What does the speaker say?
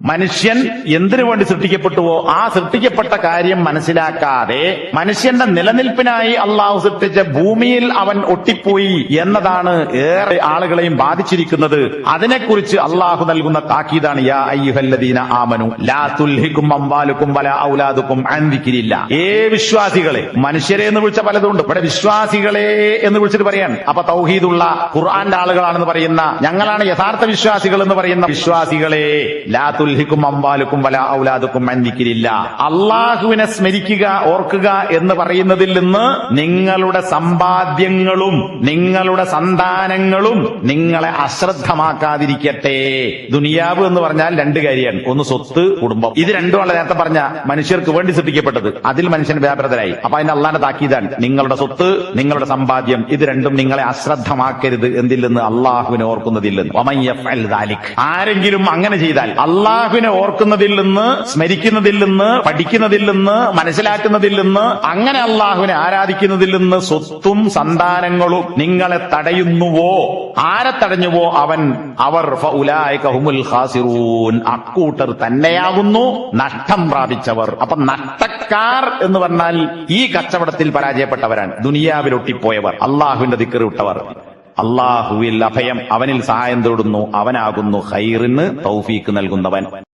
മനുഷ്യൻ എന്തിനു വേണ്ടി സൃഷ്ടിക്കപ്പെട്ടുവോ ആ സൃഷ്ടിക്കപ്പെട്ട കാര്യം മനസ്സിലാക്കാതെ മനുഷ്യന്റെ നിലനിൽപ്പിനായി അള്ളാഹു സൃഷ്ടിച്ച ഭൂമിയിൽ അവൻ ഒട്ടിപ്പോയി എന്നതാണ് ഏറെ ആളുകളെയും ബാധിച്ചിരിക്കുന്നത്. അതിനെക്കുറിച്ച് അള്ളാഹു നൽകുന്ന താക്കീതാണ് യാ അയ്യുഹല്ലദീന ആമനു ലാ തുൽഹികും അംവാലുകും വലാ ഔലാദുകും അൻ ദിക്രില്ല. വിശ്വാസികളെ, മനുഷ്യരെ എന്ന് വിളിച്ച പലതുണ്ട്, ഇവിടെ വിശ്വാസികളെ എന്ന് വിളിച്ചിട്ട് പറയാൻ. അപ്പൊ തൗഹീദുള്ള ഖുർആന്റെ ആളുകളാണെന്ന് പറയുന്ന, ഞങ്ങളാണ് യഥാർത്ഥ വിശ്വാസികൾ എന്ന് പറയുന്ന വിശ്വാസികളെ, ലാ തുൽഹികും അംവാലുകും വലാ ഔലാദുകും അൻ ദിക്രില്ല. അള്ളാഹുവിനെ സ്മരിക്കുക, ഓർക്കുക എന്ന് പറയുന്നതിൽ നിന്ന് നിങ്ങളുടെ സമ്പാദ്യങ്ങളും നിങ്ങളുടെ സന്താനങ്ങളും നിങ്ങളെ അശ്രദ്ധമാക്കാതിരിക്കട്ടെ. ദുനിയാവ് എന്ന് പറഞ്ഞാൽ രണ്ട് കാര്യമാണ്, ഒന്ന് സ്വത്ത്, കുടുംബം. ഇത് രണ്ടുമാണ് നേരത്തെ പറഞ്ഞ മനുഷ്യർക്ക് വേണ്ടി സൃഷ്ടിക്കപ്പെട്ടത്. അതിൽ മനുഷ്യൻ വ്യാപൃതരായി. അപ്പൊ അതിന് അള്ളാന്റെ താക്കീതാണ്, നിങ്ങളുടെ സ്വത്ത്, നിങ്ങളുടെ സമ്പാദ്യം, ഇത് രണ്ടും നിങ്ങളെ അശ്രദ്ധമാക്കരുത്. എന്തിൽ നിന്ന്? അള്ളാഹുവിനെ ഓർക്കുന്നതിൽ നിന്ന്. വമൻ യഫ്അൽ ദാലിക്, ആരെങ്കിലും അങ്ങനെ ചെയ്താൽ, അള്ളാഹുവിനെ ഓർക്കുന്നതിൽ നിന്ന്, സ്മരിക്കുന്നതിൽ നിന്ന്, പഠിക്കുന്നതിൽ നിന്ന്, മനസ്സിലാക്കുന്നതിൽ നിന്ന്, അങ്ങനെ അള്ളാഹുവിനെ ആരാധിക്കുന്നതിൽ നിന്ന് സ്വത്തും സന്താനങ്ങളും നിങ്ങളെ തടയുന്നുവോ, ആരെ തടഞ്ഞുവോ അവർ ഫഉലൈക ഹുമുൽ ഖാസിറൂൻ, അക്കൂട്ടർ തന്നെയാകുന്നു നഷ്ടം പ്രാപിച്ചവർ. അപ്പൊ നഷ്ടക്കാർ എന്ന് പറഞ്ഞാൽ ഈ കച്ചവടത്തിൽ പരാജയപ്പെട്ടവരാണ്, ദുനിയാവിൽ ഒട്ടിപ്പോയവർ, അള്ളാഹുവിന്റെ ദിക്ർ വിട്ടവർ. അള്ളാഹുവിൽ അഭയം, അവനിൽ സഹായം തേടുന്നു, അവനാകുന്നു ഖൈറിന് തൗഫീക്ക് നൽകുന്നവൻ.